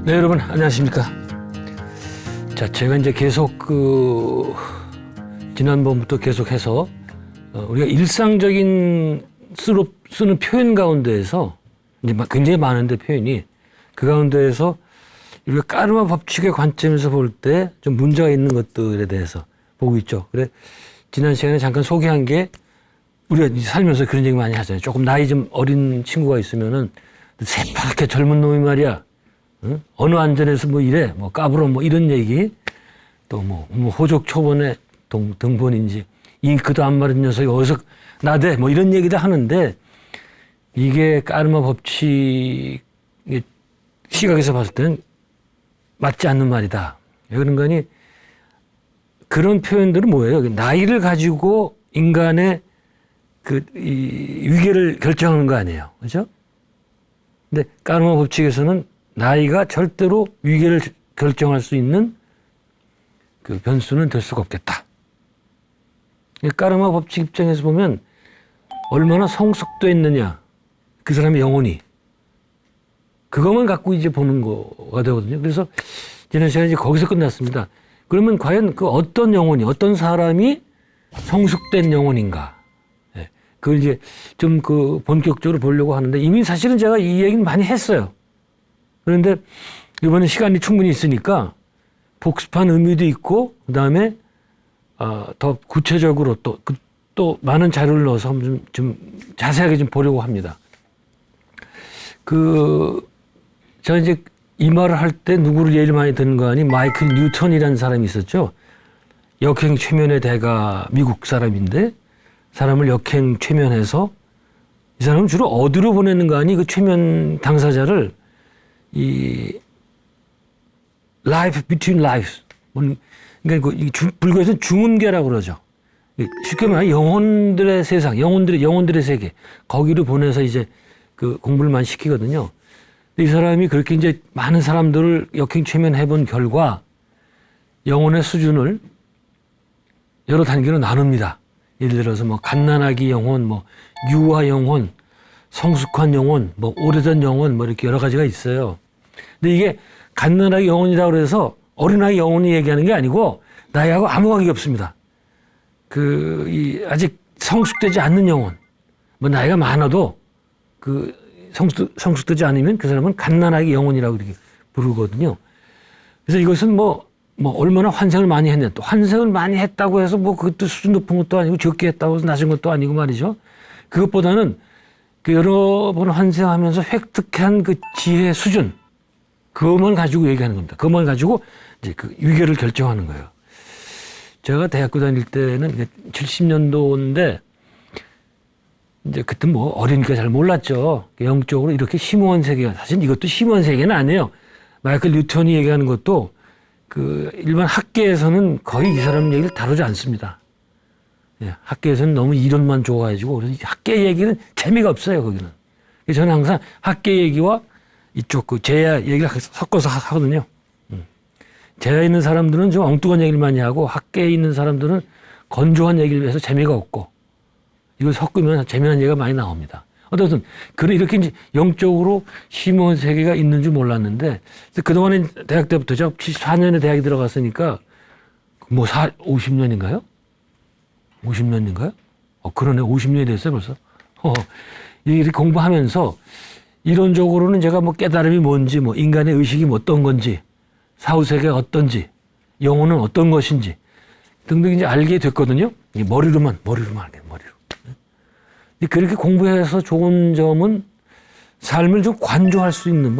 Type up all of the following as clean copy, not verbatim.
네, 여러분 안녕하십니까. 자, 제가 이제 계속 지난번부터 계속해서 우리가 일상적인 쓰는 표현 가운데에서 이제 굉장히 많은데 표현이 그 가운데에서 우리가 까르마 법칙의 관점에서 볼 때 좀 문제가 있는 것들에 대해서 보고 있죠. 그래 지난 시간에 잠깐 소개한 게 우리가 살면서 그런 얘기 많이 하잖아요. 조금 나이 좀 어린 친구가 있으면은 새파랗게 젊은 놈이 말이야. 응? 어느 안전에서 뭐 이래, 뭐 까불어, 뭐 이런 얘기, 또 뭐 호적 초본의 등본인지 잉크도 안 마른 녀석이 어디서 나대, 뭐 이런 얘기도 하는데 이게 까르마 법칙의 시각에서 봤을 때는 맞지 않는 말이다. 왜 그런 거니? 그런 표현들은 뭐예요? 나이를 가지고 인간의 이 위계를 결정하는 거 아니에요, 그렇죠? 근데 까르마 법칙에서는 나이가 절대로 위계를 결정할 수 있는 그 변수는 될 수가 없겠다. 까르마 법칙 입장에서 보면 얼마나 성숙돼 있느냐, 그 사람의 영혼이. 그것만 갖고 이제 보는 거가 되거든요. 그래서 지난 시간에 이제 거기서 끝났습니다. 그러면 과연 그 어떤 영혼이, 어떤 사람이 성숙된 영혼인가? 그걸 이제 좀 본격적으로 보려고 하는데 이미 사실은 제가 이 얘기는 많이 했어요. 그런데 이번에 시간이 충분히 있으니까 복습한 의미도 있고, 그 다음에 더 구체적으로 또 많은 자료를 넣어서 좀 자세하게 좀 보려고 합니다. 제가 이제 이 말을 할 때 누구를 예를 많이 드는 거 아니? 마이클 뉴턴이라는 사람이 있었죠. 역행 최면의 대가, 미국 사람인데 사람을 역행 최면해서 이 사람은 주로 어디로 보내는 거 아니? 그 최면 당사자를 이 life between lives, 그러니까 불교에서는 중은계라고 그러죠. 쉽게 말하면 영혼들의 세상, 영혼들의 세계, 거기로 보내서 이제 공부를 많이 시키거든요. 이 사람이 그렇게 이제 많은 사람들을 역행최면해 본 결과 영혼의 수준을 여러 단계로 나눕니다. 예를 들어서 뭐 갓난아기 영혼, 뭐 유아 영혼, 성숙한 영혼, 뭐 오래된 영혼, 뭐 이렇게 여러 가지가 있어요. 근데 이게 갓난아기 영혼이라고 해서 어린아이 영혼이 얘기하는 게 아니고 나이하고 아무 관계 없습니다. 아직 성숙되지 않는 영혼, 뭐 나이가 많아도 성숙되지 않으면 그 사람은 갓난아기 영혼이라고 이렇게 부르거든요. 그래서 이것은 뭐 얼마나 환생을 많이 했냐, 또 환생을 많이 했다고 해서 뭐 그것도 수준 높은 것도 아니고 적게 했다고 해서 낮은 것도 아니고 말이죠. 그것보다는 여러 번 환생하면서 획득한 그 지혜 수준, 그것만 가지고 얘기하는 겁니다. 그것만 가지고 이제 위계를 결정하는 거예요. 제가 대학교 다닐 때는 70년도인데 이제 그때 뭐 어리니까 잘 몰랐죠. 영적으로 이렇게 심오한 세계가, 사실 이것도 심오한 세계는 아니에요. 마이클 뉴턴이 얘기하는 것도 일반 학계에서는 거의 이 사람 얘기를 다루지 않습니다. 예, 학계에서는 너무 이론만 좋아가지고, 그래서 학계 얘기는 재미가 없어요, 거기는. 그래서 저는 항상 학계 얘기와 이쪽 제야 얘기를 섞어서 하거든요. 제야 있는 사람들은 좀 엉뚱한 얘기를 많이 하고, 학계에 있는 사람들은 건조한 얘기를 해서 재미가 없고, 이걸 섞으면 재미난 얘기가 많이 나옵니다. 어쨌든 이렇게 이제 영적으로 심오한 세계가 있는 줄 몰랐는데, 그동안에 대학 때부터 제가 74년에 대학에 들어갔으니까 뭐 50년인가요? 50년인가요? 그러네. 50년이 됐어요, 벌써. 이렇게 공부하면서 이론적으로는 제가 뭐 깨달음이 뭔지, 뭐 인간의 의식이 어떤 건지, 사후세계가 어떤지, 영혼은 어떤 것인지 등등 이제 알게 됐거든요. 머리로만 알게, 머리로. 그렇게 공부해서 좋은 점은 삶을 좀 관조할 수 있는,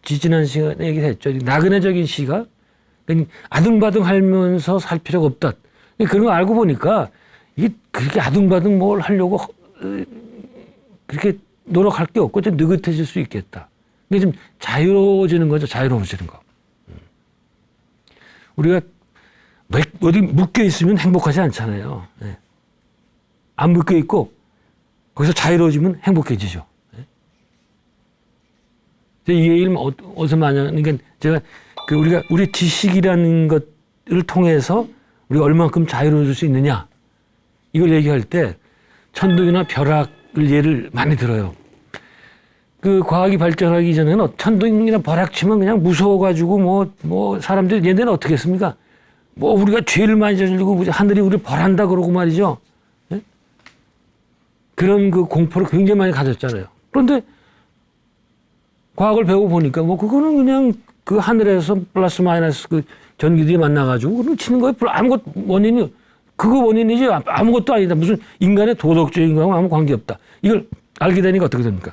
지난 시간에 얘기했죠. 나그네적인 시각, 아등바등 하면서 살 필요가 없다. 그런 거 알고 보니까 이게 그렇게 아등바등 뭘 하려고 그렇게 노력할 게 없고 좀 느긋해질 수 있겠다. 이게 좀 자유로워지는 거죠. 자유로워지는 거. 우리가 어디 묶여 있으면 행복하지 않잖아요. 안 묶여 있고 거기서 자유로워지면 행복해지죠. 이 얘기를 어디서 많이 하는 게, 제가 우리 지식이라는 것을 통해서 우리가 얼만큼 자유로워질 수 있느냐, 이걸 얘기할 때 천둥이나 벼락을 예를 많이 들어요. 그 과학이 발전하기 전에는 천둥이나 벼락치면 그냥 무서워가지고 뭐 사람들이 얘네는 어떻게 했습니까? 뭐 우리가 죄를 많이 저지르고 하늘이 우리를 벌한다 그러고 말이죠. 예? 그런 그 공포를 굉장히 많이 가졌잖아요. 그런데 과학을 배워 보니까 뭐 그거는 그냥 그 하늘에서 플러스 마이너스 그 전기들이 만나가지고 그걸 치는 거예요. 아무것도 원인이 그거 원인이지 아무것도 아니다. 무슨 인간의 도덕적인 거하고 아무 관계 없다. 이걸 알게 되니까 어떻게 됩니까?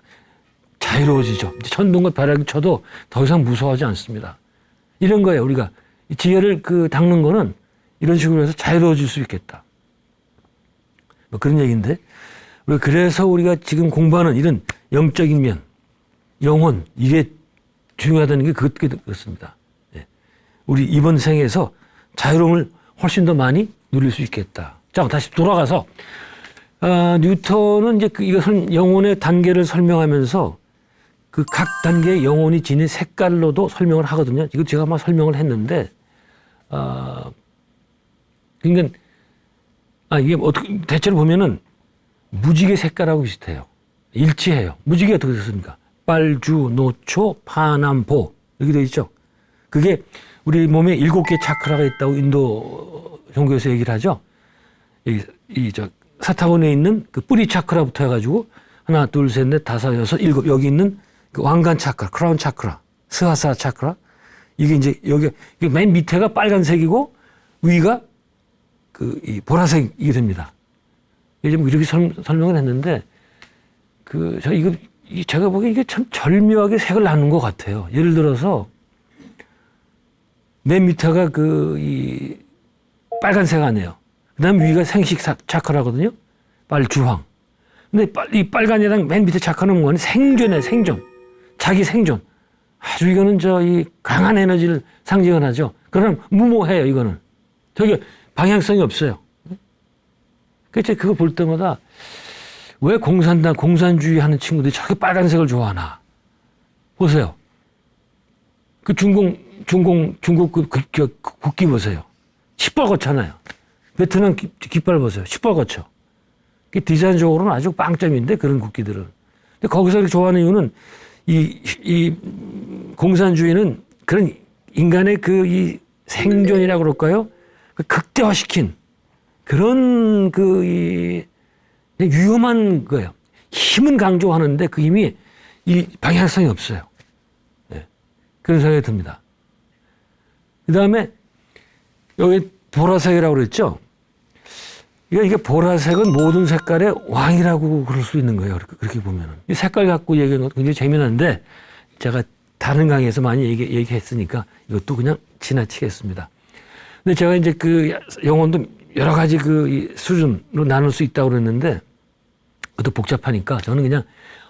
자유로워지죠. 천둥과 벼락이 쳐도 더 이상 무서워하지 않습니다. 이런 거예요. 우리가 지혜를 그 닦는 거는 이런 식으로 해서 자유로워질 수 있겠다. 뭐 그런 얘기인데 그래서 우리가 지금 공부하는 이런 영적인 면, 영혼 이게 중요하다는 게 그렇습니다. 네. 우리 이번 생에서 자유로움을 훨씬 더 많이 누릴 수 있겠다. 자, 다시 돌아가서 뉴턴은 이제 이것을 영혼의 단계를 설명하면서 그 각 단계의 영혼이 지닌 색깔로도 설명을 하거든요. 이거 제가 막 설명을 했는데, 그러니까, 이게 어떻게, 대체로 보면은 무지개 색깔하고 비슷해요. 일치해요. 무지개 어떻게 됐습니까? 빨주, 노초, 파남보. 이렇게 되어 있죠. 그게 우리 몸에 7개 차크라가 있다고 인도 종교에서 얘기를 하죠. 사타구니에 있는 그 뿌리 차크라부터 해가지고 하나, 둘, 셋, 넷, 다섯, 여섯, 일곱 여기 있는 그 왕관 차크라, 크라운 차크라, 스하사 차크라 이게 이제 여기 맨 밑에가 빨간색이고 위가 이 보라색이 됩니다. 이제 뭐 이렇게 설명을 했는데 제가 보기에 이게 참 절묘하게 색을 나눈 것 같아요. 예를 들어서 맨 밑에가 이 빨간색 아니에요. 그 다음 위가 생식 차크라거든요. 빨주황. 근데 이 빨간이랑 맨 밑에 차크는 뭐냐? 생존이에요, 생존. 자기 생존. 아주 이거는 이 강한 에너지를 상징을 하죠. 그러나 무모해요, 이거는. 저게 방향성이 없어요. 그래서 그거 볼 때마다 왜 공산주의 하는 친구들이 저렇게 빨간색을 좋아하나. 보세요. 그 중국 그 국기 보세요. 시뻘겋잖아요. 베트남 깃발 보세요. 시뻘겋죠. 디자인적으로는 아주 빵점인데 그런 국기들은. 근데 거기서 이렇게 좋아하는 이유는 이 공산주의는 그런 인간의 이 생존이라고 그럴까요? 극대화시킨 그런 위험한 거예요. 힘은 강조하는데 그 힘이 이 방향성이 없어요. 네. 그런 생각이 듭니다. 그 다음에 여기 보라색이라고 그랬죠? 이게 보라색은 모든 색깔의 왕이라고 그럴 수 있는 거예요. 그렇게 보면은. 이 색깔 갖고 얘기하는 것도 굉장히 재미난데 제가 다른 강의에서 많이 얘기했으니까 이것도 그냥 지나치겠습니다. 근데 제가 이제 그 영혼도 여러 가지 이 수준으로 나눌 수 있다고 그랬는데 그것도 복잡하니까 저는 그냥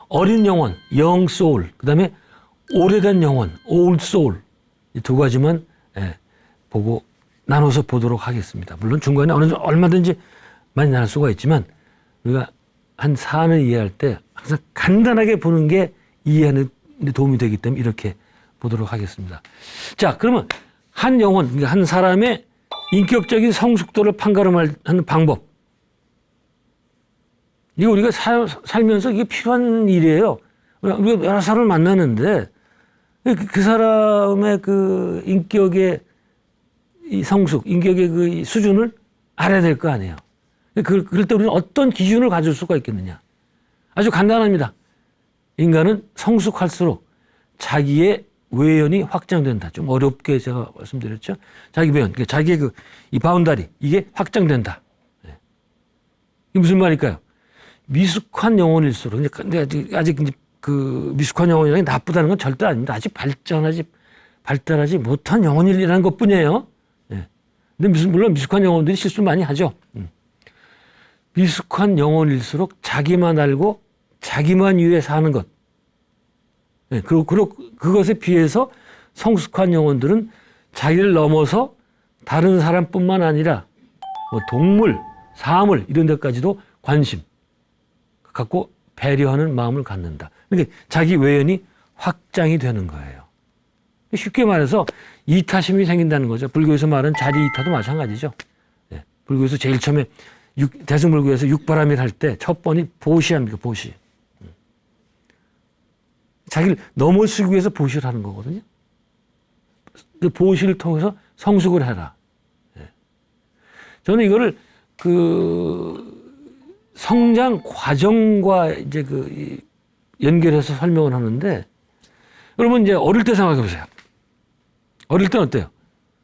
어린 영혼, young soul, 그 다음에 오래된 영혼, old soul 이 두 가지만 보고 나눠서 보도록 하겠습니다. 물론 중간에 얼마든지 많이 나눌 수가 있지만 우리가 한 사안을 이해할 때 항상 간단하게 보는 게 이해하는 데 도움이 되기 때문에 이렇게 보도록 하겠습니다. 자, 그러면 한 영혼, 그러니까 한 사람의 인격적인 성숙도를 판가름하는 방법. 이거 우리가 살면서 이게 필요한 일이에요. 우리가 여러 사람을 만나는데 그 사람의 그 인격의 이 성숙, 인격의 그 수준을 알아야 될 거 아니에요. 그럴 때 우리는 어떤 기준을 가질 수가 있겠느냐. 아주 간단합니다. 인간은 성숙할수록 자기의 외연이 확장된다. 좀 어렵게 제가 말씀드렸죠. 자기 외연, 그러니까 자기의 이 바운다리, 이게 확장된다. 네. 이게 무슨 말일까요? 미숙한 영혼일수록, 근데 아직 그 미숙한 영혼이라는 게 나쁘다는 건 절대 아닙니다. 아직 발달하지 못한 영혼이라는 것 뿐이에요. 네. 근데 물론 미숙한 영혼들이 실수 많이 하죠. 미숙한 영혼일수록 자기만 알고 자기만 위해 사는 것. 네, 그것에 비해서 성숙한 영혼들은 자기를 넘어서 다른 사람뿐만 아니라 뭐 동물, 사물 이런 데까지도 관심 갖고 배려하는 마음을 갖는다. 그러니까 자기 외연이 확장이 되는 거예요. 쉽게 말해서 이타심이 생긴다는 거죠. 불교에서 말하는 자리 이타도 마찬가지죠. 네, 불교에서 제일 처음에 대승불교에서 육바람일 할 때 첫 번이 보시합니까? 보시. 자기를 넘어서기 위해서 보시를 하는 거거든요. 그 보시를 통해서 성숙을 해라. 예. 저는 이거를 성장 과정과 이제 연결해서 설명을 하는데, 여러분 이제 어릴 때 생각해 보세요. 어릴 때는 어때요?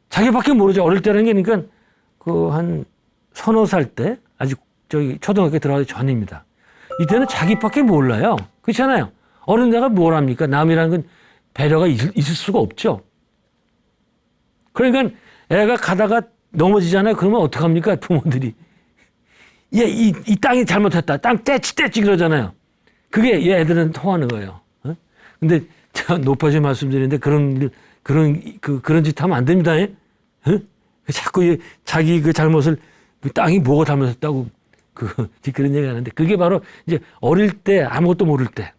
자기밖에 모르죠. 어릴 때라는 게 그러니까 한 서너 살 때, 아직 초등학교 들어가기 전입니다. 이때는 자기밖에 몰라요. 그렇잖아요. 어른 내가 뭘 합니까? 남이라는 건 배려가 있을 수가 없죠. 그러니까 애가 가다가 넘어지잖아요. 그러면 어떡합니까? 부모들이. 얘, 이 땅이 잘못했다. 땅 떼치 그러잖아요. 그게 얘 애들은 통하는 거예요. 어? 근데 제가 높아져 말씀드리는데 그런 짓 하면 안 됩니다. 어? 자꾸 자기 그 잘못을 땅이 뭐가 잘못했다고 그런 얘기 하는데, 그게 바로 이제 어릴 때 아무것도 모를 때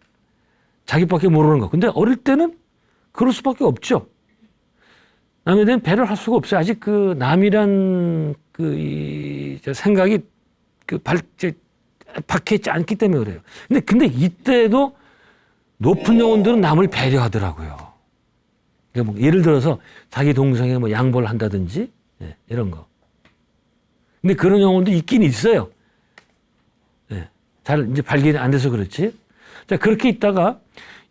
자기밖에 모르는 거. 근데 어릴 때는 그럴 수밖에 없죠. 남에 대한 배려를 할 수가 없어요. 아직 남이란 생각이 박혀 있지 않기 때문에 그래요. 근데 이때도 높은 영혼들은 남을 배려하더라고요. 그러니까 뭐 예를 들어서 자기 동생에 뭐 양보를 한다든지, 예, 이런 거. 근데 그런 영혼도 있긴 있어요. 예, 잘 이제 발견이 안 돼서 그렇지. 자, 그렇게 있다가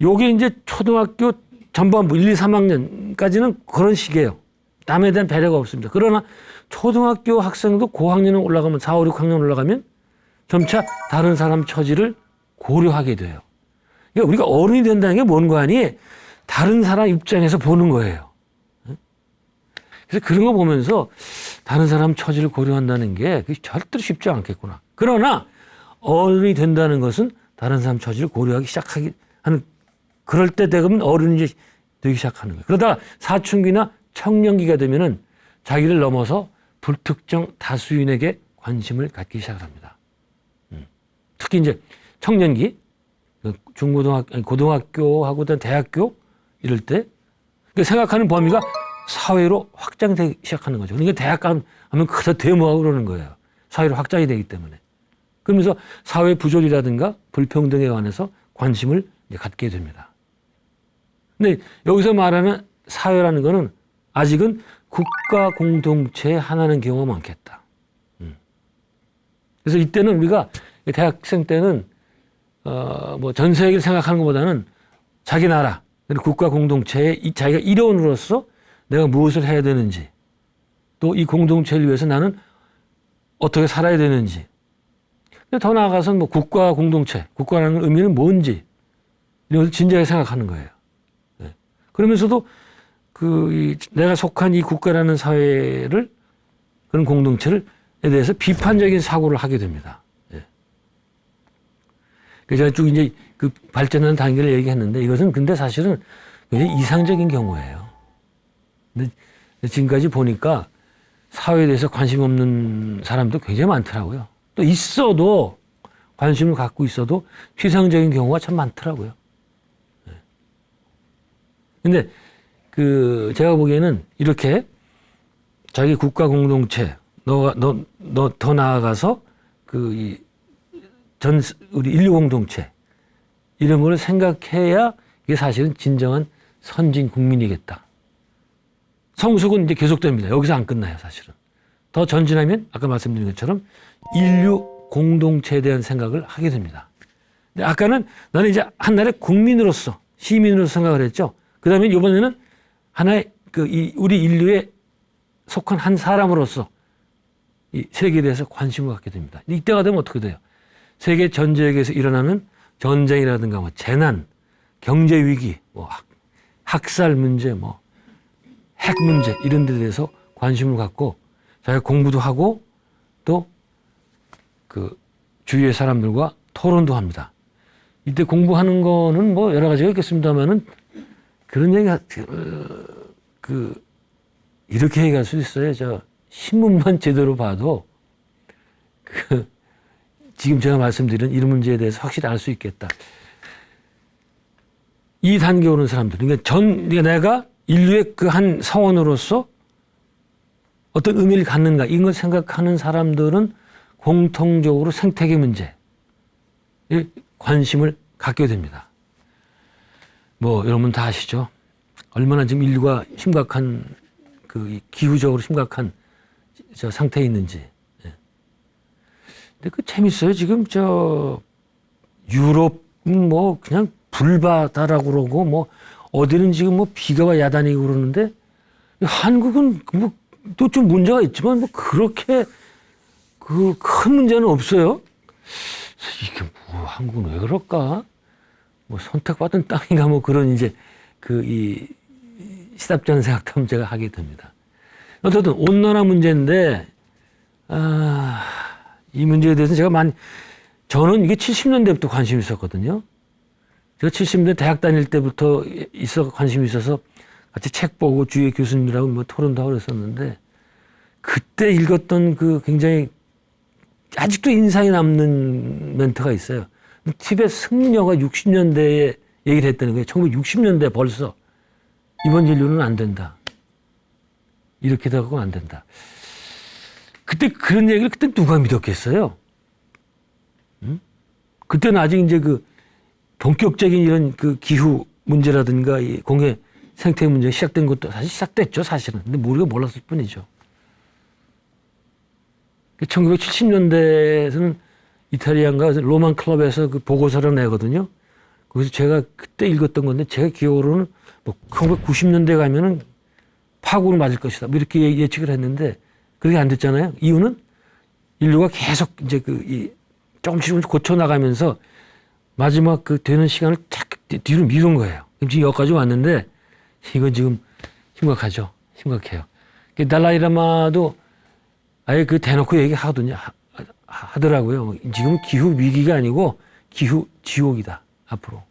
요게 이제 초등학교 전반부 1, 2, 3학년까지는 그런 식이에요. 남에 대한 배려가 없습니다. 그러나 초등학교 학생도 고학년에 올라가면 4, 5, 6학년 올라가면 점차 다른 사람 처지를 고려하게 돼요. 그러니까 우리가 어른이 된다는 게 뭔 거 아니? 다른 사람 입장에서 보는 거예요. 그래서 그런 거 보면서 다른 사람 처지를 고려한다는 게 절대로 쉽지 않겠구나. 그러나 어른이 된다는 것은 다른 사람 처지를 고려하기 시작하는, 그럴 때 되면 어른이 되기 시작하는 거예요. 그러다가 사춘기나 청년기가 되면은 자기를 넘어서 불특정 다수인에게 관심을 갖기 시작합니다. 특히 이제 청년기, 고등학교하고 대학교 이럴 때 생각하는 범위가 사회로 확장되기 시작하는 거죠. 그러니까 대학 가면 그다 데모하고 그러는 거예요. 사회로 확장이 되기 때문에. 그러면서 사회 부조리라든가 불평등에 관해서 관심을 갖게 됩니다. 근데 여기서 말하는 사회라는 거는 아직은 국가 공동체의 하나는 경우가 많겠다. 그래서 이때는 우리가 대학생 때는 뭐 전 세계를 생각하는 것보다는 자기 나라, 국가 공동체의 자기가 일원으로서 내가 무엇을 해야 되는지, 또 이 공동체를 위해서 나는 어떻게 살아야 되는지, 더 나아가서는 뭐 국가 공동체, 국가라는 의미는 뭔지 이런 것을 진지하게 생각하는 거예요. 네. 그러면서도 내가 속한 이 국가라는 사회를, 그런 공동체를 대해서 비판적인 사고를 하게 됩니다. 네. 그래서 제가 쭉 이제 발전하는 단계를 얘기했는데, 이것은 근데 사실은 굉장히 이상적인 경우예요. 근데 지금까지 보니까 사회에 대해서 관심 없는 사람도 굉장히 많더라고요. 또 있어도, 관심을 갖고 있어도 피상적인 경우가 참 많더라고요. 네. 근데 제가 보기에는 이렇게 자기 국가 공동체, 너 더 나아가서 우리 인류 공동체, 이런 걸 생각해야 이게 사실은 진정한 선진 국민이겠다. 성숙은 이제 계속됩니다. 여기서 안 끝나요, 사실은. 더 전진하면 아까 말씀드린 것처럼 인류 공동체에 대한 생각을 하게 됩니다. 근데 아까는 나는 이제 한나라의 국민으로서, 시민으로서 생각을 했죠. 그 다음에 이번에는 하나의 우리 인류에 속한 한 사람으로서 이 세계에 대해서 관심을 갖게 됩니다. 이때가 되면 어떻게 돼요? 세계 전 지역에서 일어나는 전쟁이라든가 뭐 재난, 경제 위기, 뭐 학살 문제, 뭐 핵 문제, 이런 데 대해서 관심을 갖고 자기가 공부도 하고 또 주위의 사람들과 토론도 합니다. 이때 공부하는 거는 뭐 여러 가지가 있겠습니다만은 그런 얘기가 이렇게 얘기할 수 있어요. 저 신문만 제대로 봐도 지금 제가 말씀드린 이런 문제에 대해서 확실히 알 수 있겠다. 이 단계에 오는 사람들, 그러니까 내가 인류의 한 성원으로서 어떤 의미를 갖는가, 이런 걸 생각하는 사람들은 공통적으로 생태계 문제에 관심을 갖게 됩니다. 뭐 여러분 다 아시죠? 얼마나 지금 인류가 심각한 그 기후적으로 심각한 저 상태에 있는지. 예. 근데 그 재밌어요. 지금 저 유럽은 뭐 그냥 불바다라고 그러고 뭐 어디는 지금 뭐 비가 와 야단이고 그러는데 한국은 뭐 또 좀 문제가 있지만 뭐 그렇게 그 큰 문제는 없어요. 이게 뭐 한국은 왜 그럴까? 뭐 선택받은 땅인가 뭐 그런 이제 그 이 시답지 않은 생각도 한번 제가 하게 됩니다. 어쨌든 온난화 문제인데 이 문제에 대해서 제가 저는 이게 70년대부터 관심이 있었거든요. 제가 70년대 대학 다닐 때부터 관심이 있어서 같이 책 보고 주위의 교수님들하고 뭐 토론도 하고 그랬었는데 그때 읽었던 그 굉장히 아직도 인상이 남는 멘트가 있어요. 티벳 승려가 60년대에 얘기를 했다는 거예요. 1960년대 벌써 이번 인류는 안 된다. 이렇게 되고 안 된다. 그때 그런 얘기를 그때 누가 믿었겠어요? 응? 그때는 아직 이제 그 본격적인 이런 그 기후 문제라든가 이 공해 생태 문제가 시작된 것도 사실 시작됐죠, 사실은. 근데 우리가 몰랐을 뿐이죠. 1970년대에서는 이탈리안가 로만 클럽에서 그 보고서를 내거든요. 그래서 제가 그때 읽었던 건데 제가 기억으로는 뭐 1990년대 가면은 파국을 맞을 것이다. 뭐 이렇게 예측을 했는데 그렇게 안 됐잖아요. 이유는 인류가 계속 이제 조금씩 고쳐 나가면서 마지막 그 되는 시간을 뒤로 미룬 거예요. 지금 여기까지 왔는데 이건 지금 심각하죠. 심각해요. 달라이라마도 아예 그 대놓고 하더라고요. 지금 기후 위기가 아니고 기후 지옥이다. 앞으로.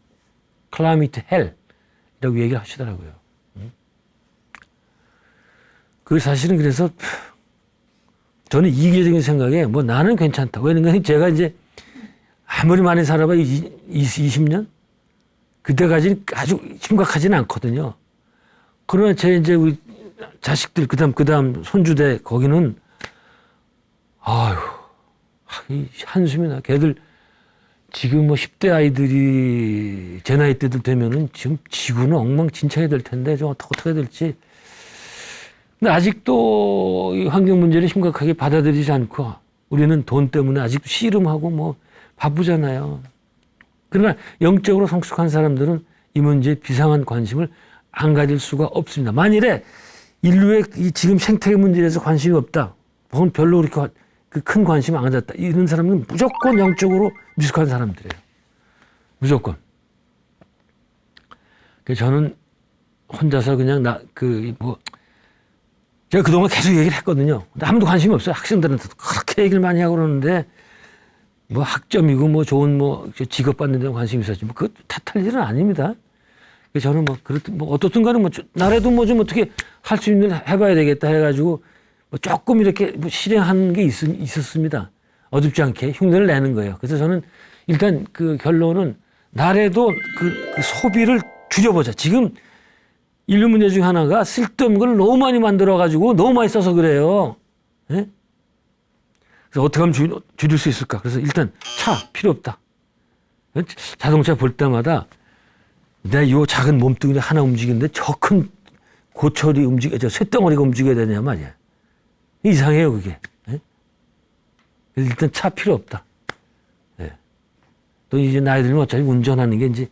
클라이미트 헬이라고 얘기를 하시더라고요. 그 사실은 그래서 저는 이기적인 생각에 뭐 나는 괜찮다. 왜냐면 제가 이제 아무리 많이 살아봐 20년? 그때까지는 아주 심각하지는 않거든요. 그러나 제 이제 우리 자식들 그다음 손주대 거기는 아유 한숨이 나. 걔들 지금 뭐 10대 아이들이 제 나이 때들 되면은 지금 지구는 엉망진창이 될 텐데 좀 어떻게 될지. 근데 아직도 이 환경 문제를 심각하게 받아들이지 않고 우리는 돈 때문에 아직도 씨름하고 뭐 바쁘잖아요. 그러나 영적으로 성숙한 사람들은 이 문제에 비상한 관심을 안 가질 수가 없습니다. 만일에 인류의 이 지금 생태계 문제에 대해서 관심이 없다. 혹은 별로 그렇게 그 큰 관심을 안 가졌다. 이런 사람은 무조건 영적으로 미숙한 사람들이에요. 무조건. 그래서 저는 혼자서 그냥 제가 그동안 계속 얘기를 했거든요. 근데 아무도 관심이 없어요. 학생들한테도 그렇게 얘기를 많이 하고 그러는데 뭐 학점이고 뭐 좋은 뭐 직업 받는 데 관심이 있었지. 뭐 그거 탓할 일은 아닙니다. 그래서 저는 어떻든 간에 나라도 뭐 좀 어떻게 할 수 있는 해봐야 되겠다 해가지고 뭐 조금 이렇게 뭐 실행한 게 있었습니다. 어둡지 않게 흉내를 내는 거예요. 그래서 저는 일단 그 결론은 나라도 그 소비를 줄여보자. 지금 인류 문제 중 하나가 쓸데없는 걸 너무 많이 만들어가지고 너무 많이 써서 그래요. 예? 그래서 어떻게 하면 줄일 수 있을까? 그래서 일단 필요 없다. 자동차 볼 때마다 내가 이 작은 몸뚱이 하나 움직이는데 저 큰 고철이 쇳덩어리가 움직여야 되냐 말이야. 이상해요, 그게. 예? 그래서 일단 필요 없다. 예. 또 이제 나이 들면 어차피 운전하는 게 이제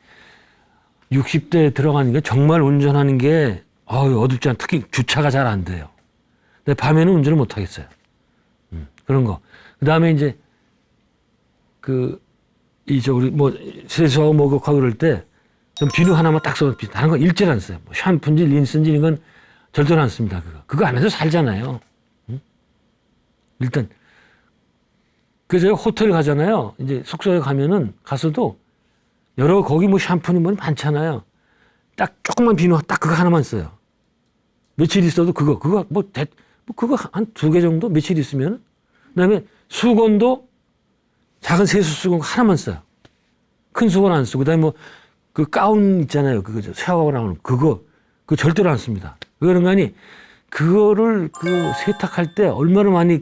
60대에 들어가는 게 정말 운전하는 게 어둡지 않아. 특히 주차가 잘 안 돼요. 근데 밤에는 운전을 못 하겠어요. 그런 거. 그 다음에 이제 우리 세수하고 목욕하고 그럴 때 좀 비누 하나만 딱 써서 다른 거 일절 안 써요. 뭐 샴푸인지 린스인지 이런 건 절대로 안 씁니다. 그거 안 해서 살잖아요. 일단 그래서 호텔 가잖아요. 이제 숙소에 가서도 거기 뭐 샴푸는 뭐 많잖아요. 딱 조금만 비누 딱 그거 하나만 써요. 며칠 있어도 그거 그거 한 2개 정도 며칠 있으면. 그다음에 수건도 작은 세수 수건 하나만 써요. 큰 수건 안 쓰고. 그다음에 그 가운 있잖아요. 그거 샤워하고 나오는 그거 절대로 안 씁니다. 왜 그런가 하니 그거를 세탁할 때 얼마나 많이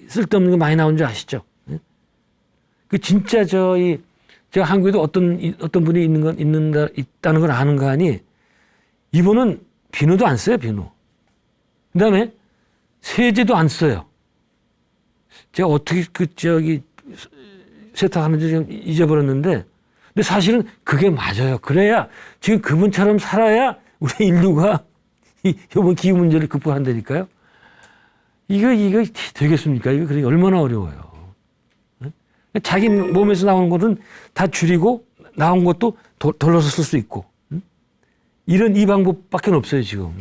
쓸데없는 게 많이 나온 줄 아시죠? 진짜 제가 한국에도 어떤 분이 있다는 걸 아는 거 아니, 이분은 비누도 안 써요, 비누. 그 다음에 세제도 안 써요. 제가 어떻게 세탁하는지 좀 잊어버렸는데, 근데 사실은 그게 맞아요. 그래야 지금 그분처럼 살아야 우리 인류가 이번 기후 문제를 극복한다니까요. 이거 되겠습니까? 이거 그러니 얼마나 어려워요. 자기 몸에서 나오는 것은 다 줄이고 나온 것도 덜어서 쓸 수 있고, 이런 이 방법밖에 없어요 지금.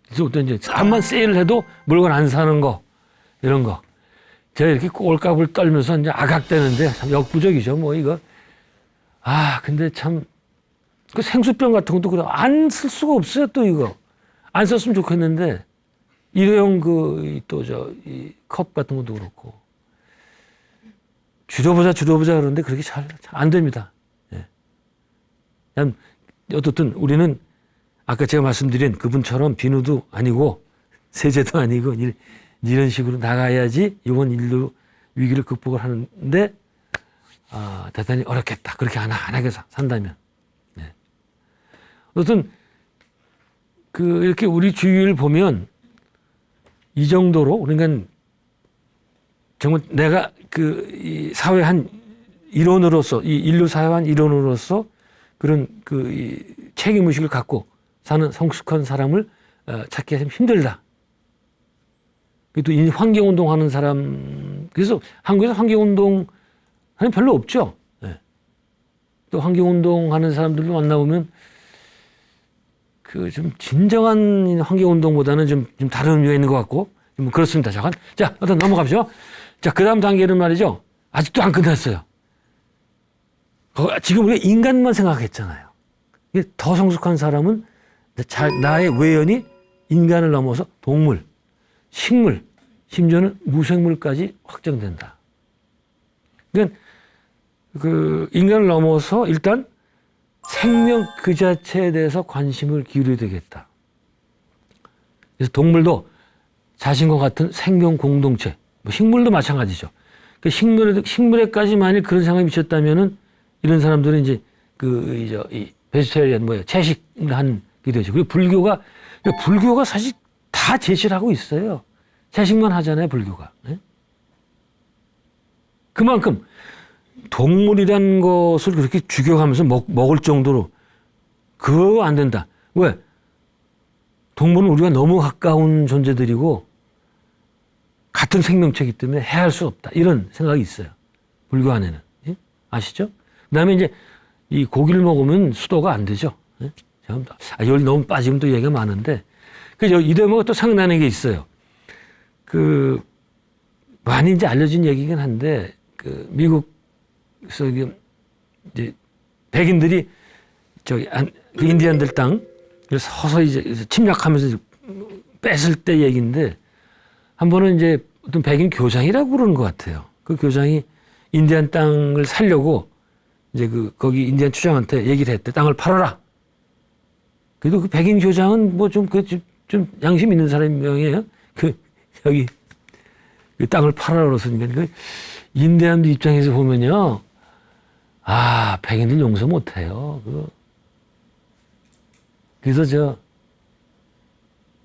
그래서 어떤 이제 잠만 세일을 해도 물건 안 사는 거, 이런 거. 제가 이렇게 꼴값을 떨면서 이제 아각대는데 참 역부족이죠. 뭐 이거. 근데 참 그 생수병 같은 것도 그래 안 쓸 수가 없어요. 또 이거 안 썼으면 좋겠는데 일회용 이 컵 같은 것도 그렇고 줄여보자 그러는데 그렇게 잘 안 됩니다. 예. 어떻든 우리는 아까 제가 말씀드린 그분처럼 비누도 아니고 세제도 아니고 이런 식으로 나가야지 이번 인류 위기를 극복을 하는데 대단히 어렵겠다. 그렇게 하게 산다면. 네. 어쨌든 이렇게 우리 주위를 보면 이 정도로 그러니까 정말 내가 이 사회 한 일원으로서 이 인류 사회 한 일원으로서 그런 이 책임의식을 갖고 사는 성숙한 사람을 찾기가 좀 힘들다. 또 환경운동 하는 사람, 그래서 한국에서 환경운동 하는 별로 없죠. 네. 또 환경운동 하는 사람들도 만나보면 좀 진정한 환경운동보다는 좀 다른 의미가 있는 것 같고, 좀 그렇습니다. 자, 일단 넘어가죠. 자, 그 다음 단계는 말이죠. 아직도 안 끝났어요. 지금 우리가 인간만 생각했잖아요. 더 성숙한 사람은 나의 외연이 인간을 넘어서 동물, 식물, 심지어는 무생물까지 확정된다. 그러니까 인간을 넘어서 일단 생명 그 자체에 대해서 관심을 기울여야 되겠다. 그래서 동물도 자신과 같은 생명 공동체, 식물도 마찬가지죠. 식물에까지 만일 그런 상황이 미쳤다면은 이런 사람들은 이제 이 베지테리언 채식을 하게 되죠. 그리고 불교가 사실 다 제시를 하고 있어요. 채식만 하잖아요, 불교가. 네? 그만큼 동물이라는 것을 그렇게 죽여가면서 먹을 정도로 그거 안 된다. 왜? 동물은 우리가 너무 가까운 존재들이고 같은 생명체이기 때문에 해할 수 없다. 이런 생각이 있어요. 불교 안에는. 예? 아시죠? 그다음에 이제 이 고기를 먹으면 수도가 안 되죠. 예? 여기 너무 빠지면 또 얘기가 많은데 이 대목에 또 생각나는 게 있어요. 많이 이제 알려진 얘기긴 한데 미국에서 이제 백인들이 인디안들 땅 서서히 이제 침략하면서 뺐을 때 얘기인데 한 번은 이제 어떤 백인 교장이라고 그러는 것 같아요. 그 교장이 인디안 땅을 살려고 이제 거기 인디안 추장한테 얘기를 했대. 땅을 팔아라. 그래도 그 백인 교장은 좀 양심 있는 사람이에요. 여기 그 땅을 팔아라 그러니까 인디안들 입장에서 보면요. 백인들 용서 못 해요. 그래서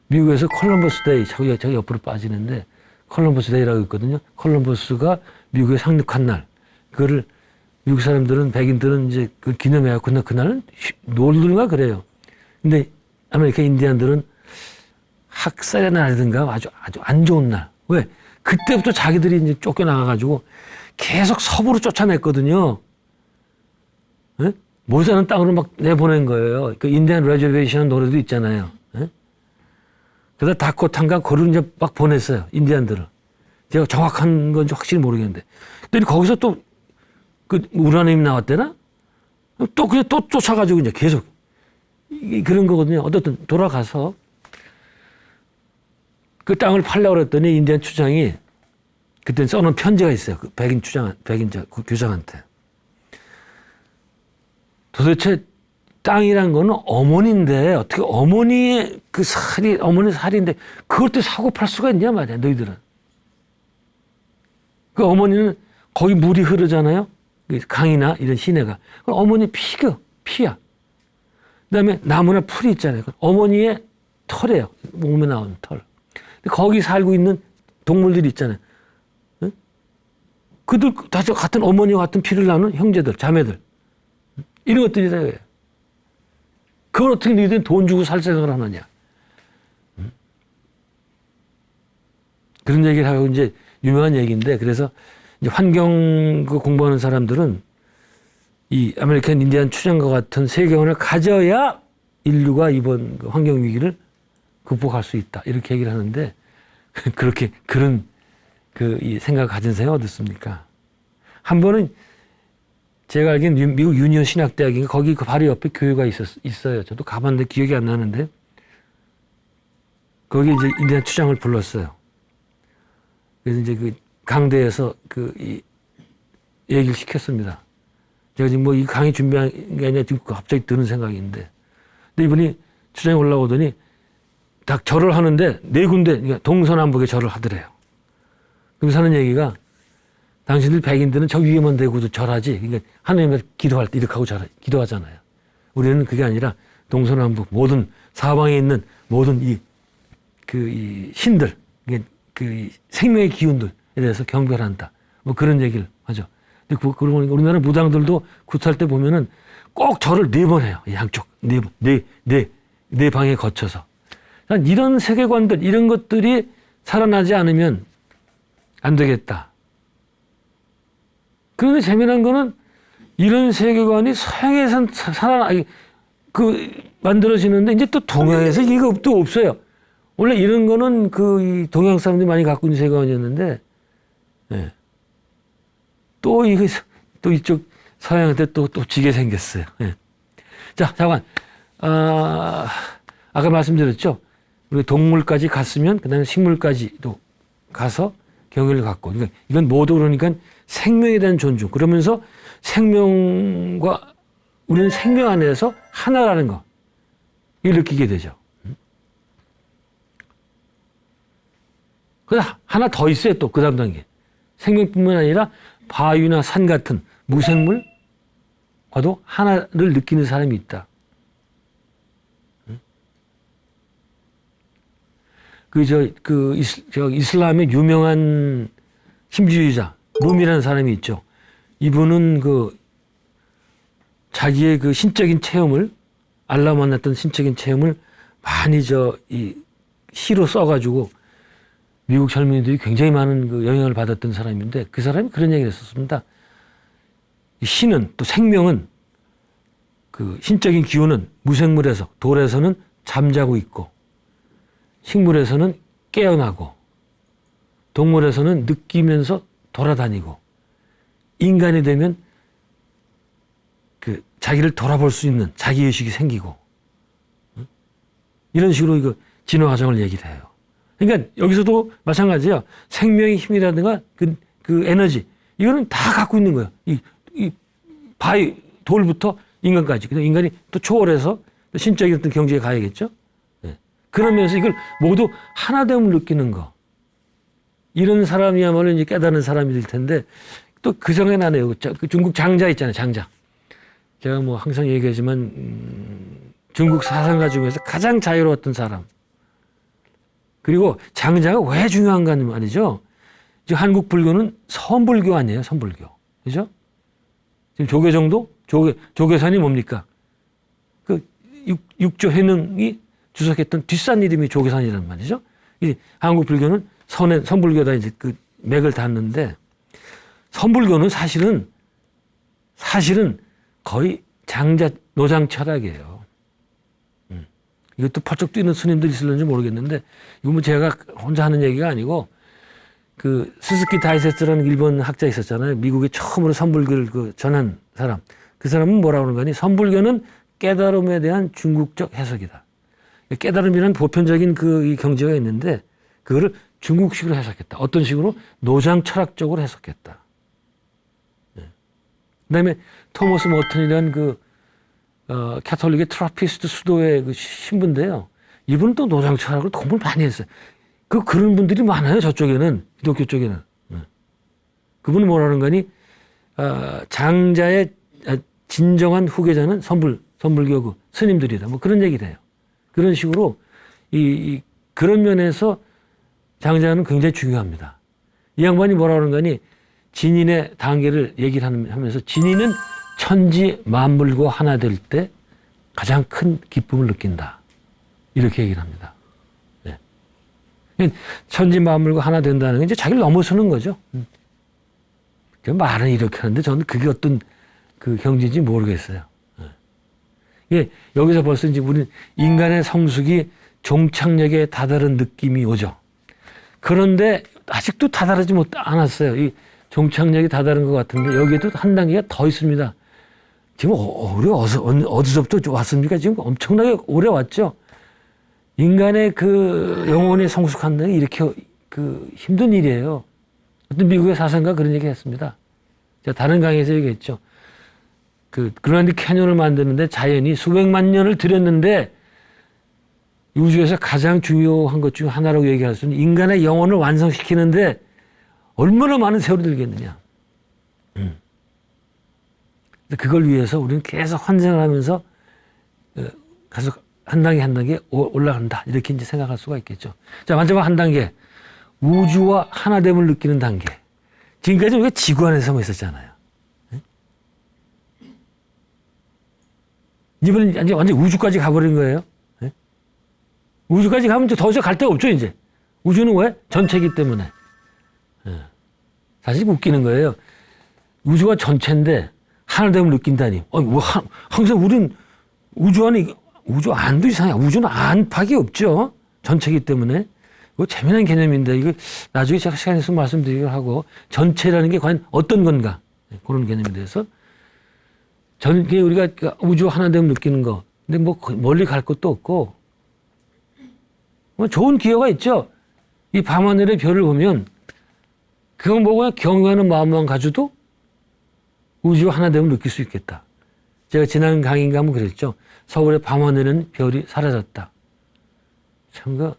미국에서 콜럼버스 데이, 저기 옆으로 빠지는데 콜럼버스 데이라고 있거든요. 콜럼버스가 미국에 상륙한 날. 그거를 미국 사람들은, 백인들은 이제 그걸 기념해갖고 그날 놀든가 그래요. 근데 아메리카 인디안들은 학살의 날이든가 아주 안 좋은 날. 왜? 그때부터 자기들이 이제 쫓겨나가가지고 계속 서부로 쫓아냈거든요. 네? 못 사는 땅으로 막 내보낸 거예요. 인디안 레저베이션 노래도 있잖아요. 네? 그래서 다코탄가 거리로 이제 막 보냈어요. 인디안들을. 제가 정확한 건지 확실히 모르겠는데. 근데 거기서 또 우라늄이 나왔대나? 또 쫓아가지고 이제 계속. 그런 거거든요. 어쨌든 돌아가서 그 땅을 팔려고 그랬더니 인디안 추장이 그때 써놓은 편지가 있어요. 백인 교장한테. 도대체 땅이란 거는 어머니인데 어떻게 어머니 살인데 그걸 또 사고 팔 수가 있냐 말이야, 너희들은. 그 어머니는 거기 물이 흐르잖아요. 강이나 이런 시내가. 그럼 어머니 피야. 그다음에 나무나 풀이 있잖아요. 어머니의 털이에요. 몸에 나오는 털. 근데 거기 살고 있는 동물들이 있잖아요. 응? 그들 다 같은 어머니와 같은 피를 나누는 형제들, 자매들. 이런 것들이래요. 그걸 어떻게 너희들은 돈 주고 살 생각을 하느냐. 그런 얘기를 하고 이제 유명한 얘기인데, 그래서 이제 환경 공부하는 사람들은 이 아메리칸 인디안 추장과 같은 세계관을 가져야 인류가 이번 환경 위기를 극복할 수 있다. 이렇게 얘기를 하는데, 그런 이 생각을 가진 사람이 어디 있습니까? 한 번은 제가 알기로는 미국 유니온 신학대학인가 거기 그 바로 옆에 교회가 있어요. 저도 가봤는데 기억이 안 나는데, 거기 이제 인디안 추장을 불렀어요. 그래서 이제 그 강대에서 이 얘기를 시켰습니다. 제가 지금 뭐 이 강의 준비한 게 아니라 지금 갑자기 드는 생각인데. 근데 이분이 추장에 올라오더니 딱 절을 하는데 네 군데, 그러니까 동서남북에 절을 하더래요. 그러면서 하는 얘기가 당신들 백인들은 저 위에만 대고도 절하지. 그러니까 하나님을 기도할 때 이렇게 하고 기도하잖아요. 우리는 그게 아니라 동서남북 모든 사방에 있는 모든 이 신들, 그 생명의 기운들에 대해서 경배한다. 뭐 그런 얘기를 하죠. 근데 그러고 보니까 우리나라 무당들도 굿할 때 보면은 꼭 절을 4번 해요. 양쪽 네 방에 거쳐서. 이런 세계관들, 이런 것들이 살아나지 않으면 안 되겠다. 그런데 재미난 거는 이런 세계관이 서양에선 만들어지는데 이제 또 동양에서 이게 또 없어요. 원래 이런 거는 이 동양 사람들이 많이 갖고 있는 세계관이었는데, 네. 또 이쪽 서양한테 또 지게 생겼어요. 네. 자, 잠깐. 아까 말씀드렸죠. 우리 동물까지 갔으면 그다음에 식물까지도 가서 경계를 갖고. 그러니까 이건 모두 그러니까 생명에 대한 존중. 그러면서 생명과 우리는 생명 안에서 하나라는 거. 이걸 느끼게 되죠. 그래서 하나 더 있어요. 또 그 다음 단계. 생명뿐만 아니라 바위나 산 같은 무생물과도 하나를 느끼는 사람이 있다. 이슬람의 유명한 신비주의자 룸이라는 사람이 있죠. 이분은 자기의 신적인 체험을, 알라 만났던 신적인 체험을 많이 시로 써가지고 미국 젊은이들이 굉장히 많은 영향을 받았던 사람인데, 그 사람이 그런 얘기를 했었습니다. 신은, 또 생명은, 신적인 기운은 무생물에서, 돌에서는 잠자고 있고, 식물에서는 깨어나고, 동물에서는 느끼면서 돌아다니고, 인간이 되면 자기를 돌아볼 수 있는 자기의식이 생기고, 이런 식으로 진화 과정을 얘기를 해요. 그러니까 여기서도 마찬가지예요. 생명의 힘이라든가 그 에너지, 이거는 다 갖고 있는 거예요. 이 돌부터 인간까지. 그래서 인간이 또 초월해서 또 신적인 어떤 경지에 가야겠죠. 네. 그러면서 이걸 모두 하나됨을 느끼는 거. 이런 사람이야말로 이제 깨닫는 사람이 될 텐데, 또 그 생각이 나네요. 그 중국 장자 있잖아요. 장자. 제가 뭐 항상 얘기하지만 중국 사상가 중에서 가장 자유로웠던 사람. 그리고 장자가 왜 중요한가 하는 말이죠. 지금 한국 불교는 선불교 아니에요. 선불교. 그죠? 지금 조계종도 조계산이 뭡니까? 육조 해능이 주석했던 뒷산 이름이 조계산이란 말이죠. 이 한국 불교는 선불교다 이제 맥을 닿는데, 선불교는 사실은 거의 노장 철학이에요. 이것도 펄쩍 뛰는 스님들 있을는지 모르겠는데, 이거 뭐 제가 혼자 하는 얘기가 아니고, 스스키 다이세츠라는 일본 학자 있었잖아요. 미국에 처음으로 선불교를 전한 사람. 그 사람은 뭐라고 하는 거니? 선불교는 깨달음에 대한 중국적 해석이다. 깨달음이라는 보편적인 이 경지가 있는데, 그거를 중국식으로 해석했다. 어떤 식으로? 노장 철학적으로 해석했다. 네. 그 다음에 토머스 머튼이라는 캐톨릭의 트라피스트 수도의 신부인데요. 이분은 또 노장 철학을 공부를 많이 했어요. 그런 분들이 많아요. 저쪽에는, 기독교 쪽에는. 네. 그분은 뭐라는 거니? 장자의 진정한 후계자는 선불교 스님들이다. 뭐 그런 얘기를 해요. 그런 식으로 그런 면에서 장자는 굉장히 중요합니다. 이 양반이 뭐라는 거니? 진인의 단계를 얘기를 하면서 진인은 천지 만물과 하나 될 때 가장 큰 기쁨을 느낀다. 이렇게 얘기를 합니다. 네. 천지 만물과 하나 된다는 게 이제 자기를 넘어서는 거죠. 말은 이렇게 하는데 저는 그게 어떤 그 경지인지 모르겠어요. 예, 여기서 벌써 이제 우리는 인간의 성숙이 종착역에 다다른 느낌이 오죠. 그런데 아직도 다다르지 않았어요. 이 종착역이 다다른 것 같은데 여기에도 한 단계가 더 있습니다. 지금 우리 어디서부터 왔습니까? 지금 엄청나게 오래 왔죠. 인간의 그 영혼이 성숙한다는 게 이렇게 그 힘든 일이에요. 어떤 미국의 사상가 그런 얘기 했습니다. 제가 다른 강의에서 얘기했죠. 그 그랜드 캐년을 만드는데 자연이 수백만 년을 들였는데 우주에서 가장 중요한 것 중 하나라고 얘기할 수는 인간의 영혼을 완성시키는데 얼마나 많은 세월이 들겠느냐. 그걸 위해서 우리는 계속 환생을 하면서 계속 한 단계 한 단계 올라간다. 이렇게 이제 생각할 수가 있겠죠. 자, 마지막 한 단계. 우주와 하나됨을 느끼는 단계. 지금까지 우리가 지구 안에서만 있었잖아요. 이번엔 이제 완전 우주까지 가버린 거예요. 우주까지 가면 더 이상 갈 데가 없죠, 이제. 우주는 왜? 전체이기 때문에. 사실 웃기는 거예요. 우주가 전체인데 하나됨을 느낀다니. 항상 우린 우주 안도 이상해. 우주는 안팎이 없죠. 전체이기 때문에. 이거 재미난 개념인데 이거 나중에 제가 시간 있으면 말씀드리기로 하고 전체라는 게 과연 어떤 건가. 그런 개념에 대해서. 우리가 우주 하나됨을 느끼는 거. 근데 뭐 멀리 갈 것도 없고 뭐 좋은 기회가 있죠. 이 밤하늘의 별을 보면 그건 보고 경외하는 마음만 가져도 우주 하나됨을 느낄 수 있겠다. 제가 지난 강의인가 한번 그랬죠. 서울의 밤하늘은 별이 사라졌다. 참,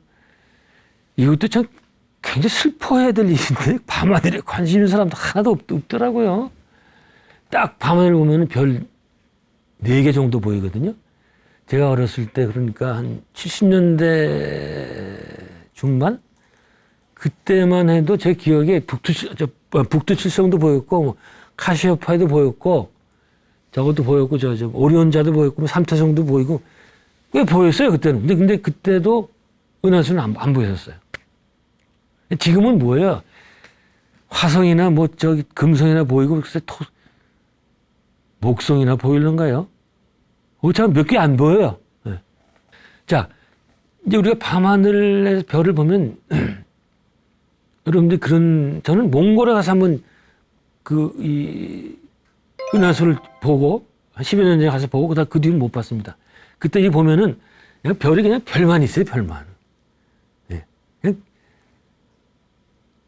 이것도 참 굉장히 슬퍼해야 될 일인데 밤하늘에 관심 있는 사람도 하나도 없더라고요. 딱 밤하늘 보면 별 4개 정도 보이거든요. 제가 어렸을 때 그러니까 한 70년대 중반? 그때만 해도 제 기억에 북두칠성도 보였고, 뭐 카시오파이도 보였고, 저것도 보였고, 오리온자도 보였고, 뭐 삼태성도 보이고, 꽤 보였어요, 그때는. 근데 그때도 은하수는 안 보였었어요. 지금은 뭐예요? 화성이나 금성이나 보이고, 글쎄 목성이나 보이는가요? 참 몇 개 안 보여요. 네. 자, 이제 우리가 밤하늘의 별을 보면, 여러분들 저는 몽골에 가서 한번 은하수를 보고, 한 10여 년 전에 가서 보고, 그 뒤는 못 봤습니다. 그때 이 보면은, 그냥 별이 그냥 별만 있어요, 별만. 네.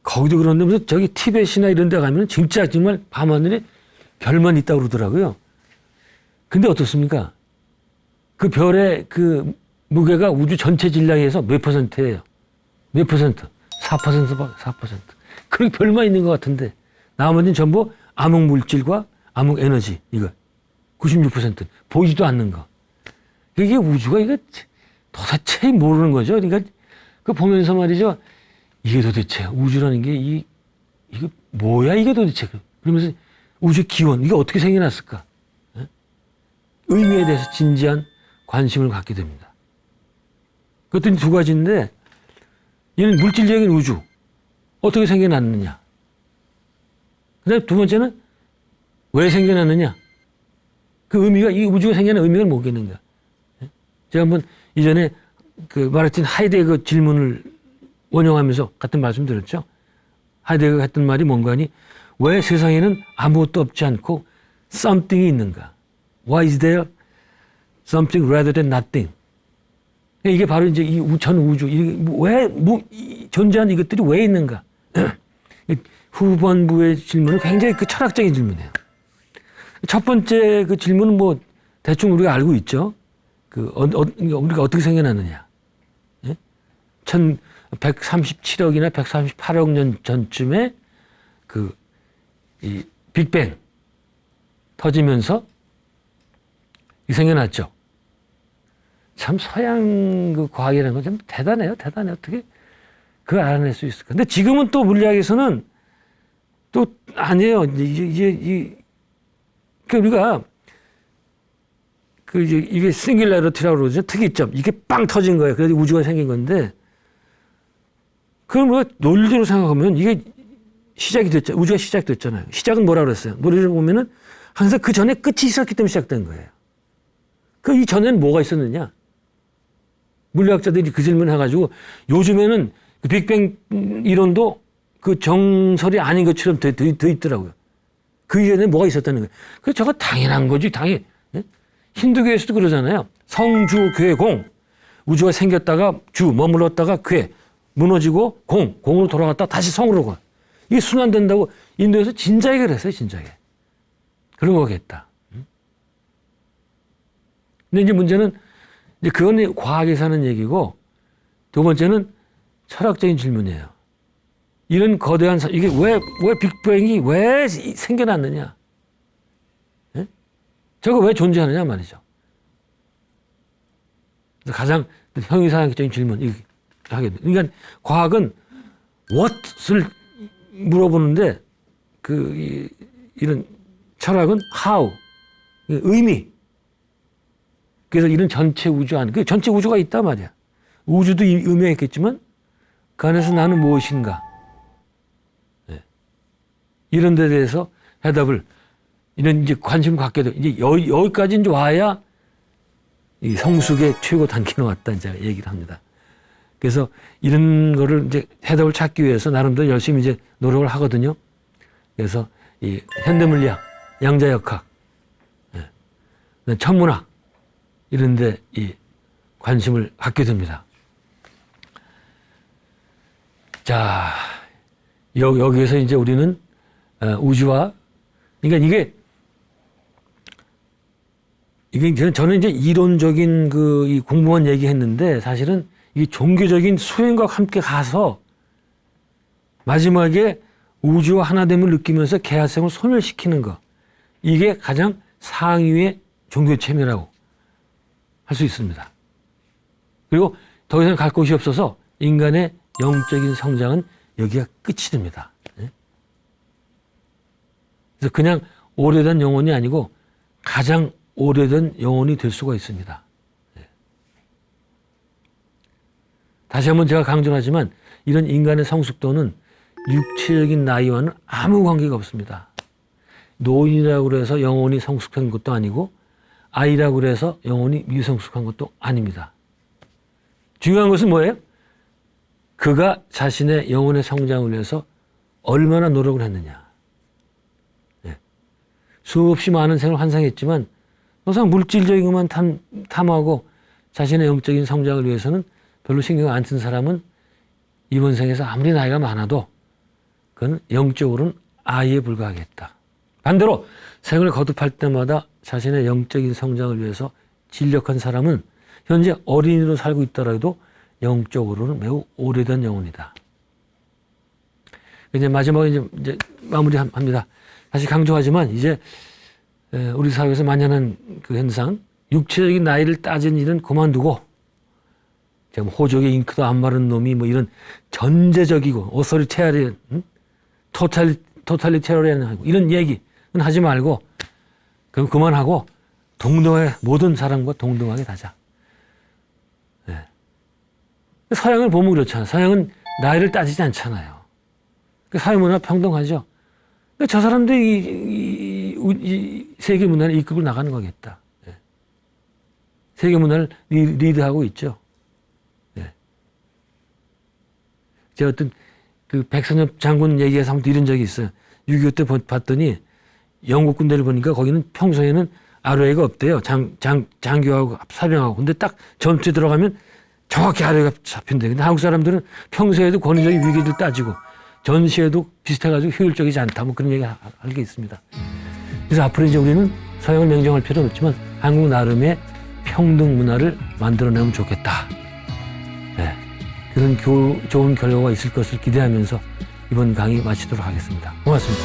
거기도 그런데 무슨 저기 티벳이나 이런 데 가면 진짜 정말 밤하늘에 별만 있다고 그러더라고요. 근데 어떻습니까? 그 별의 그 무게가 우주 전체 질량에서 몇 %예요? 몇 %? 4%. 그렇게 별만 있는 것 같은데 나머지는 전부 암흑 물질과 암흑 에너지 이거 96% 보이지도 않는 거. 이게 우주가 이거 도대체 모르는 거죠. 그러니까 그 보면서 말이죠. 이게 도대체 우주라는 게 이게 뭐야 이게 도대체 그러면서 우주 기원 이게 어떻게 생겨났을까? 의미에 대해서 진지한 관심을 갖게 됩니다. 그것도 두 가지인데 얘는 물질적인 우주 어떻게 생겨났느냐. 그다음에 두 번째는 왜 생겨났느냐. 그 의미가 이 우주가 생겨난 의미가 뭐겠는가. 제가 한번 이전에 말했던 하이데거 질문을 원용하면서 같은 말씀 드렸죠. 하이데거가 했던 말이 뭔가 하니 왜 세상에는 아무것도 없지 않고 something이 있는가. Why is there something rather than nothing? 이게 바로 이제 전 우주, 존재하는 이것들이 왜 있는가? 후반부의 질문은 굉장히 철학적인 질문이에요. 첫 번째 그 질문은 대충 우리가 알고 있죠. 우리가 어떻게 생겨났느냐. 137억이나 138억 년 전쯤에 이 빅뱅 터지면서 생겨났죠. 참 서양 그 과학이라는 건 좀 대단해요. 대단해. 어떻게 그걸 알아낼 수 있을까. 근데 지금은 또 물리학에서는 또 아니에요. 그 우리가 이게 싱귤라리티라고 그러죠. 특이점. 이게 빵 터진 거예요. 그래서 우주가 생긴 건데, 그럼 우리가 논리적으로 생각하면 이게 시작이 됐죠. 우주가 시작됐잖아요. 시작은 뭐라 그랬어요? 논리를 보면은 항상 그 전에 끝이 있었기 때문에 시작된 거예요. 그 이전에는 뭐가 있었느냐? 물리학자들이 그 질문을 해가지고 요즘에는 그 빅뱅 이론도 그 정설이 아닌 것처럼 돼 있더라고요. 그 이전에 뭐가 있었다는 거예요. 그래서 저거 당연한 거지, 당연히. 힌두교에서도 그러잖아요. 성주, 괴, 공. 우주가 생겼다가 주, 머물렀다가 괴, 무너지고 공으로 돌아갔다 다시 성으로 가. 이게 순환된다고 인도에서 진작에 그랬어요, 진작에. 그런 거겠다. 근데 이제 문제는, 이제 그건 과학에서 하는 얘기고, 두 번째는 철학적인 질문이에요. 이런 거대한, 이게 왜 빅뱅이 왜 생겨났느냐? 저거 왜 존재하느냐 말이죠. 그래서 가장 형이상학적인 질문, 이렇게 하게 돼요. 그러니까 과학은 what을 물어보는데, 이런 철학은 how, 의미. 그래서 이런 전체 우주 안에, 그 전체 우주가 있단 말이야. 우주도 의미가 있겠지만, 그 안에서 나는 무엇인가. 네. 이런 데 대해서 해답을, 이런 이제 관심을 갖게 돼. 이제 여기까지 이제 와야 이 성숙의 최고 단계로 왔다 이제 얘기를 합니다. 그래서 이런 거를 이제 해답을 찾기 위해서 나름대로 열심히 이제 노력을 하거든요. 그래서 이 현대물리학, 양자역학, 천문학 이런데 이 관심을 갖게 됩니다. 자, 여기에서 이제 우리는 우주와, 그러니까 이게 저는 이제 이론적인 이 공부만 얘기했는데 사실은 이 종교적인 수행과 함께 가서 마지막에 우주와 하나됨을 느끼면서 개화성을 소멸시키는 거. 이게 가장 상위의 종교 체면이라고 할 수 있습니다. 그리고 더 이상 갈 곳이 없어서 인간의 영적인 성장은 여기가 끝이 됩니다. 그래서 그냥 오래된 영혼이 아니고 가장 오래된 영혼이 될 수가 있습니다. 다시 한번 제가 강조하지만 이런 인간의 성숙도는 육체적인 나이와는 아무 관계가 없습니다. 노인이라고 해서 영혼이 성숙한 것도 아니고 아이라고 해서 영혼이 미성숙한 것도 아닙니다. 중요한 것은 뭐예요? 그가 자신의 영혼의 성장을 위해서 얼마나 노력을 했느냐. 수없이 많은 생을 환상했지만 항상 물질적인 것만 탐하고 자신의 영적인 성장을 위해서는 별로 신경 안 쓴 사람은 이번 생에서 아무리 나이가 많아도 그건 영적으로는 아이에 불과하겠다. 반대로 생을 거듭할 때마다 자신의 영적인 성장을 위해서 진력한 사람은 현재 어린이로 살고 있더라도 영적으로는 매우 오래된 영혼이다. 이제 마지막에 이제 마무리합니다. 다시 강조하지만 이제 우리 사회에서 만연한 그 현상, 육체적인 나이를 따지는 일은 그만두고 지금 호적에 잉크도 안 마른 놈이 뭐 이런 전제적이고 오소리테리한 토탈리테리한 이런 얘기는 하지 말고 그럼 그만하고 동등하게 모든 사람과 동등하게 가자. 서양을 보면 그렇잖아요. 서양은 나이를 따지지 않잖아요. 사회문화 평등하죠. 저 사람들이 이 세계 문화를 이끌고 나가는 거겠다. 세계 문화를 리드하고 있죠. 제가 어떤 그 백선엽 장군 얘기해서 한번 들은 적이 있어요. 6.25 때 봤더니 영국 군대를 보니까 거기는 평소에는 아뢰가 없대요. 장교하고 사병하고. 근데 딱 전투에 들어가면 정확히 아뢰가 잡힌대. 근데 한국 사람들은 평소에도 권위적인 위기를 따지고 전시에도 비슷해가지고 효율적이지 않다. 뭐 그런 얘기 할 게 있습니다. 그래서 앞으로 이제 우리는 서양을 명정할 필요는 없지만 한국 나름의 평등 문화를 만들어내면 좋겠다. 그런 좋은 결과가 있을 것을 기대하면서 이번 강의 마치도록 하겠습니다. 고맙습니다.